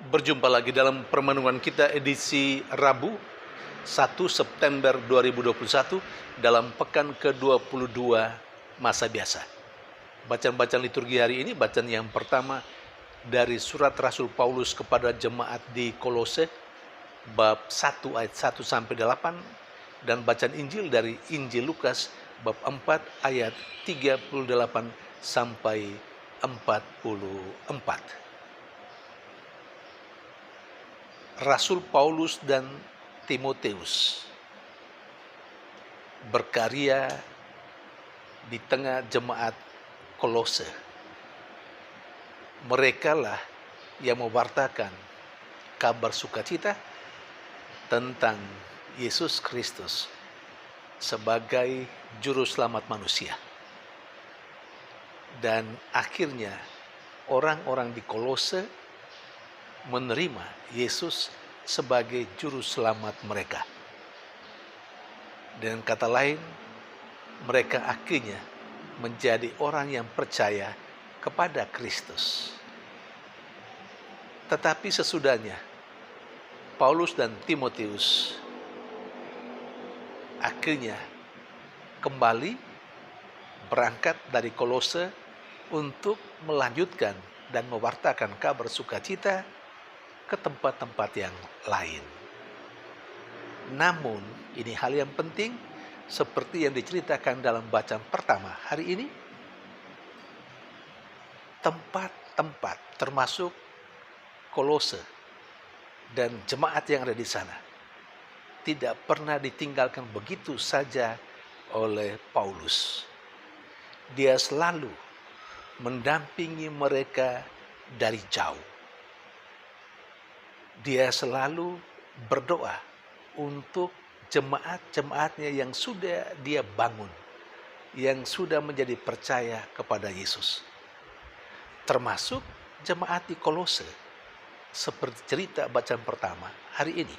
Berjumpa lagi dalam permenungan kita edisi Rabu 1 September 2021 dalam pekan ke-22 masa biasa. Bacaan-bacaan liturgi hari ini, bacaan yang pertama dari surat Rasul Paulus kepada jemaat di Kolose, bab 1 ayat 1 sampai 8, dan bacaan Injil dari Injil Lukas bab 4 ayat 38 sampai 44. Rasul Paulus dan Timotius berkarya di tengah jemaat Kolose. Merekalah yang mewartakan kabar sukacita tentang Yesus Kristus sebagai juru selamat manusia. Dan akhirnya orang-orang di Kolose menerima Yesus sebagai juru selamat mereka. Dengan kata lain, mereka akhirnya menjadi orang yang percaya kepada Kristus. Tetapi sesudahnya, Paulus dan Timotius akhirnya kembali berangkat dari Kolose untuk melanjutkan dan mewartakan kabar sukacita ke tempat-tempat yang lain. Namun, ini hal yang penting seperti yang diceritakan dalam bacaan pertama hari ini. Tempat-tempat termasuk Kolose dan jemaat yang ada di sana tidak pernah ditinggalkan begitu saja oleh Paulus. Dia selalu mendampingi mereka dari jauh. Dia selalu berdoa untuk jemaat-jemaatnya yang sudah dia bangun, yang sudah menjadi percaya kepada Yesus. Termasuk jemaat di Kolose, seperti cerita bacaan pertama hari ini.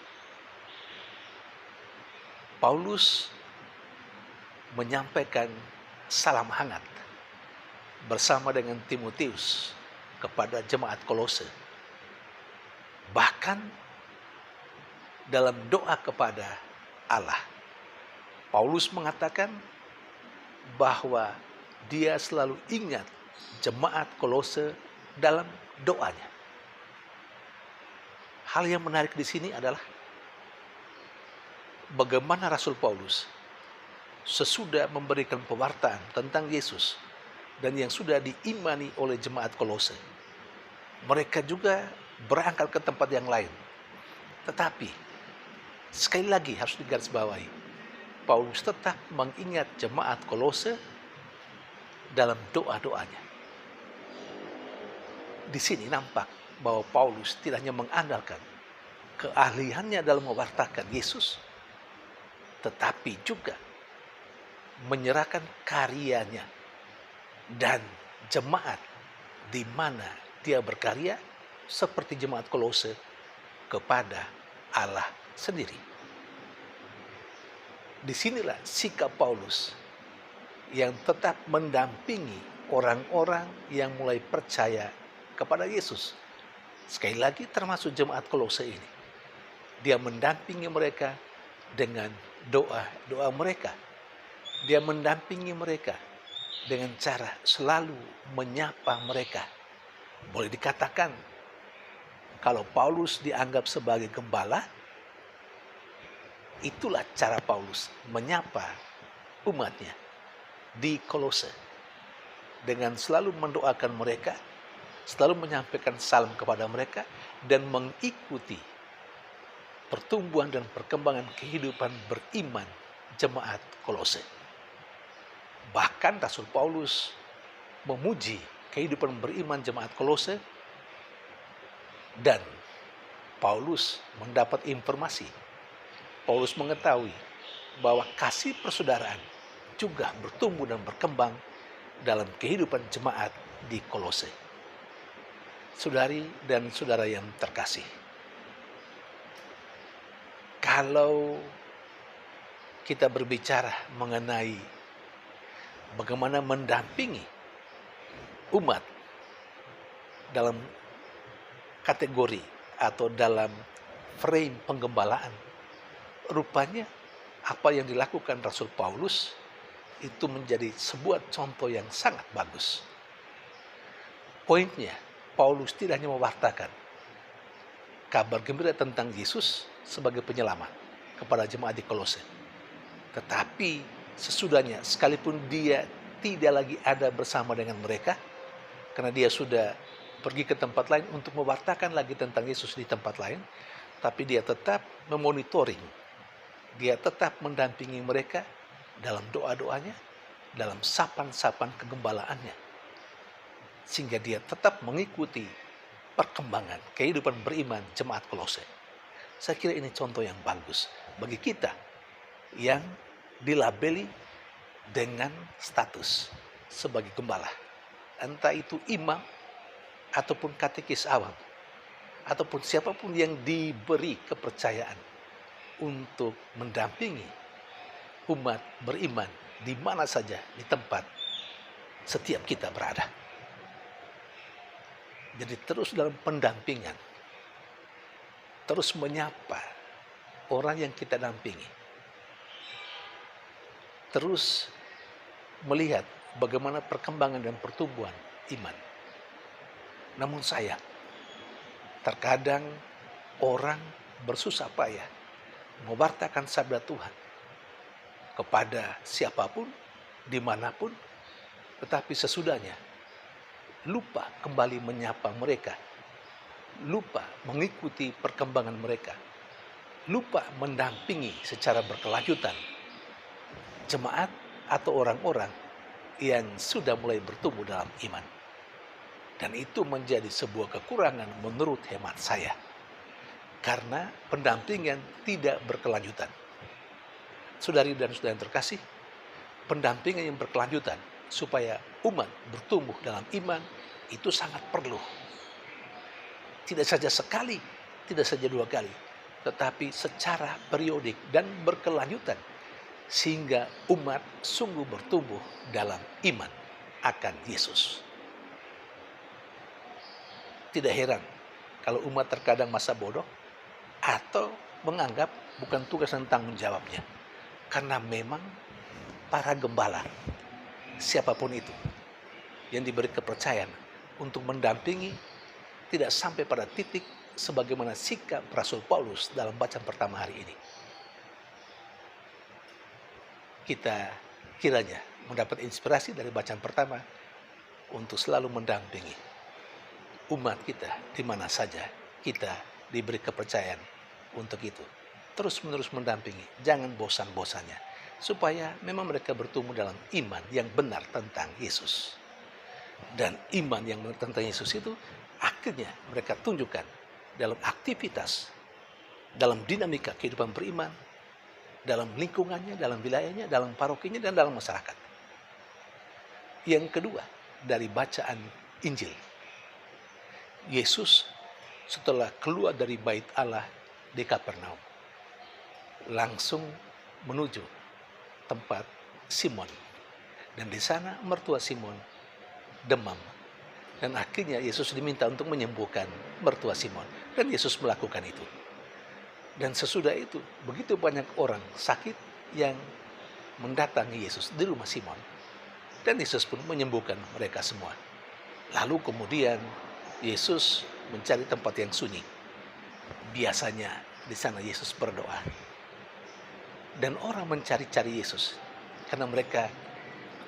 Paulus menyampaikan salam hangat bersama dengan Timotius kepada jemaat Kolose. Bahkan dalam doa kepada Allah, Paulus mengatakan bahwa dia selalu ingat jemaat Kolose dalam doanya. Hal yang menarik di sini adalah bagaimana Rasul Paulus sesudah memberikan pewartaan tentang Yesus dan yang sudah diimani oleh jemaat Kolose, mereka juga berangkat ke tempat yang lain. Tetapi sekali lagi harus digarisbawahi, Paulus tetap mengingat jemaat Kolose dalam doa-doanya. Di sini nampak bahwa Paulus tidak hanya mengandalkan keahliannya dalam mewartakan Yesus, tetapi juga menyerahkan karyanya dan jemaat di mana dia berkarya seperti jemaat Kolose kepada Allah sendiri. Disinilah sikap Paulus yang tetap mendampingi orang-orang yang mulai percaya kepada Yesus. Sekali lagi termasuk jemaat Kolose ini. Dia mendampingi mereka dengan doa-doa mereka. Dia mendampingi mereka dengan cara selalu menyapa mereka. Boleh dikatakan, kalau Paulus dianggap sebagai gembala, itulah cara Paulus menyapa umatnya di Kolose. Dengan selalu mendoakan mereka, selalu menyampaikan salam kepada mereka, dan mengikuti pertumbuhan dan perkembangan kehidupan beriman jemaat Kolose. Bahkan Rasul Paulus memuji kehidupan beriman jemaat Kolose, dan Paulus mendapat informasi. Paulus mengetahui bahwa kasih persaudaraan juga bertumbuh dan berkembang dalam kehidupan jemaat di Kolose. Saudari dan saudara yang terkasih, kalau kita berbicara mengenai bagaimana mendampingi umat dalam kategori atau dalam frame penggembalaan. Rupanya apa yang dilakukan Rasul Paulus itu menjadi sebuah contoh yang sangat bagus. Poinnya, Paulus tidak hanya mewartakan kabar gembira tentang Yesus sebagai penyelamat kepada jemaat di Kolose, tetapi sesudahnya, sekalipun dia tidak lagi ada bersama dengan mereka, karena dia sudah pergi ke tempat lain untuk mewartakan lagi tentang Yesus di tempat lain, tapi dia tetap memonitoring, dia tetap mendampingi mereka dalam doa-doanya, dalam sapan-sapan kegembalaannya, sehingga dia tetap mengikuti perkembangan kehidupan beriman jemaat Kolose. Saya kira ini contoh yang bagus bagi kita yang dilabeli dengan status sebagai gembala, entah itu imam ataupun katekis awam, ataupun siapapun yang diberi kepercayaan untuk mendampingi umat beriman di mana saja di tempat setiap kita berada. Jadi terus dalam pendampingan, terus menyapa orang yang kita dampingi, terus melihat bagaimana perkembangan dan pertumbuhan iman. Namun sayang, terkadang orang bersusah payah mewartakan sabda Tuhan kepada siapapun, dimanapun, tetapi sesudahnya lupa kembali menyapa mereka, lupa mengikuti perkembangan mereka, lupa mendampingi secara berkelanjutan jemaat atau orang-orang yang sudah mulai bertumbuh dalam iman. Dan itu menjadi sebuah kekurangan menurut hemat saya, karena pendampingan tidak berkelanjutan. Saudari dan saudara yang terkasih, pendampingan yang berkelanjutan supaya umat bertumbuh dalam iman itu sangat perlu. Tidak saja sekali, tidak saja 2 kali, tetapi secara periodik dan berkelanjutan, sehingga umat sungguh bertumbuh dalam iman akan Yesus. Tidak heran kalau umat terkadang masa bodoh atau menganggap bukan tugas dan tanggung jawabnya, karena memang para gembala, siapapun itu, yang diberi kepercayaan untuk mendampingi, tidak sampai pada titik sebagaimana sikap Rasul Paulus dalam bacaan pertama hari ini. Kita kiranya mendapat inspirasi dari bacaan pertama untuk selalu mendampingi umat kita di mana saja kita diberi kepercayaan untuk itu. Terus-menerus mendampingi, jangan bosan-bosannya, supaya memang mereka bertumbuh dalam iman yang benar tentang Yesus. Dan iman yang benar tentang Yesus itu akhirnya mereka tunjukkan dalam aktivitas, dalam dinamika kehidupan beriman, dalam lingkungannya, dalam wilayahnya, dalam parokinya, dan dalam masyarakat. Yang kedua, dari bacaan Injil, Yesus setelah keluar dari bait Allah di Kapernaum, langsung menuju tempat Simon. Dan di sana mertua Simon demam. Dan akhirnya Yesus diminta untuk menyembuhkan mertua Simon. Dan Yesus melakukan itu. Dan sesudah itu, begitu banyak orang sakit yang mendatangi Yesus di rumah Simon. Dan Yesus pun menyembuhkan mereka semua. Lalu kemudian Yesus mencari tempat yang sunyi. Biasanya di sana Yesus berdoa. Dan orang mencari-cari Yesus karena mereka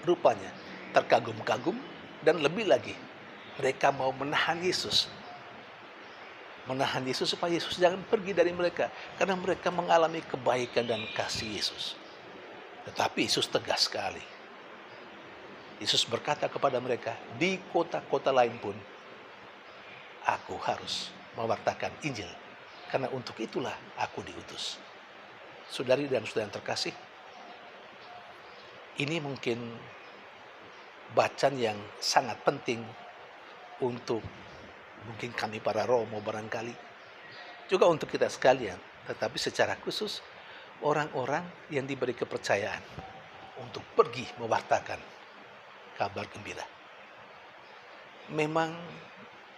rupanya terkagum-kagum, dan lebih lagi mereka mau menahan Yesus. Menahan Yesus supaya Yesus jangan pergi dari mereka, karena mereka mengalami kebaikan dan kasih Yesus. Tetapi Yesus tegas sekali. Yesus berkata kepada mereka, di kota-kota lain pun aku harus mewartakan Injil, karena untuk itulah aku diutus. Saudari dan saudara yang terkasih, ini mungkin bacaan yang sangat penting untuk mungkin kami para Romo barangkali, juga untuk kita sekalian, tetapi secara khusus orang-orang yang diberi kepercayaan untuk pergi mewartakan kabar gembira. Memang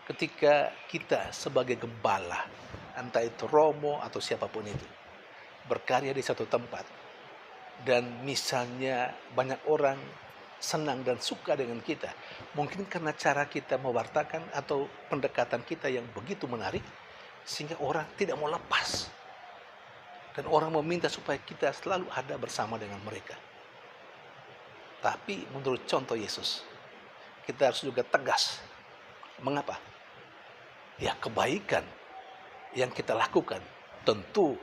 ketika kita sebagai gembala, entah itu romo atau siapapun itu, berkarya di satu tempat, dan misalnya banyak orang senang dan suka dengan kita, mungkin karena cara kita mewartakan atau pendekatan kita yang begitu menarik, sehingga orang tidak mau lepas. Dan orang meminta supaya kita selalu ada bersama dengan mereka. Tapi menurut contoh Yesus, kita harus juga tegas. Mengapa? Ya, kebaikan yang kita lakukan tentu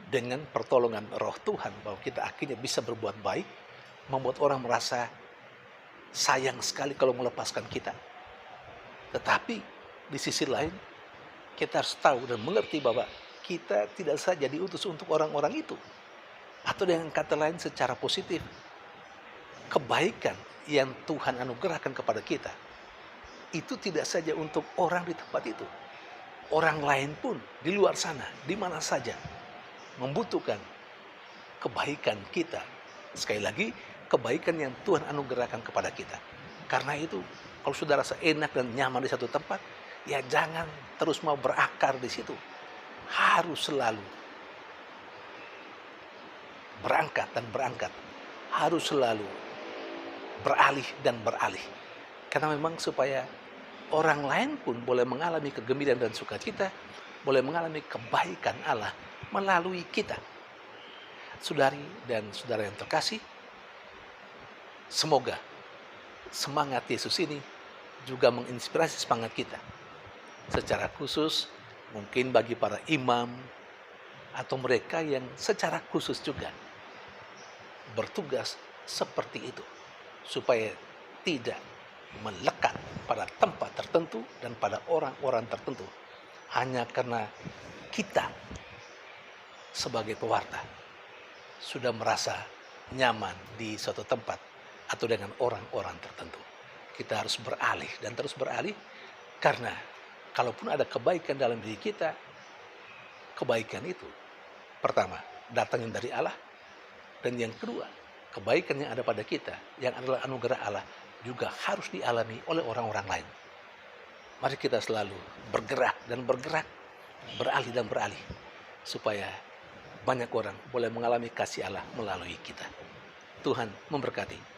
dengan pertolongan Roh Tuhan, bahwa kita akhirnya bisa berbuat baik, membuat orang merasa sayang sekali kalau melepaskan kita. Tetapi di sisi lain, kita harus tahu dan mengerti bahwa kita tidak saja diutus untuk orang-orang itu. Atau dengan kata lain secara positif, kebaikan yang Tuhan anugerahkan kepada kita, itu tidak saja untuk orang di tempat itu. Orang lain pun di luar sana, di mana saja, membutuhkan kebaikan kita. Sekali lagi, kebaikan yang Tuhan anugerahkan kepada kita. Karena itu, kalau sudah rasa enak dan nyaman di satu tempat, ya jangan terus mau berakar di situ. Harus selalu berangkat dan berangkat. Harus selalu beralih dan beralih. Karena memang supaya orang lain pun boleh mengalami kegembiraan dan sukacita, boleh mengalami kebaikan Allah melalui kita. Saudari dan saudara yang terkasih, semoga semangat Yesus ini juga menginspirasi semangat kita. Secara khusus, mungkin bagi para imam atau mereka yang secara khusus juga bertugas seperti itu, supaya tidak melekat pada tempat tertentu dan pada orang-orang tertentu hanya karena kita sebagai pewarta sudah merasa nyaman di suatu tempat atau dengan orang-orang tertentu. Kita harus beralih dan terus beralih, karena kalaupun ada kebaikan dalam diri kita, kebaikan itu pertama datangnya dari Allah, dan yang kedua, kebaikan yang ada pada kita yang adalah anugerah Allah juga harus dialami oleh orang-orang lain. Mari kita selalu bergerak dan bergerak, beralih dan beralih, supaya banyak orang boleh mengalami kasih Allah melalui kita. Tuhan memberkati.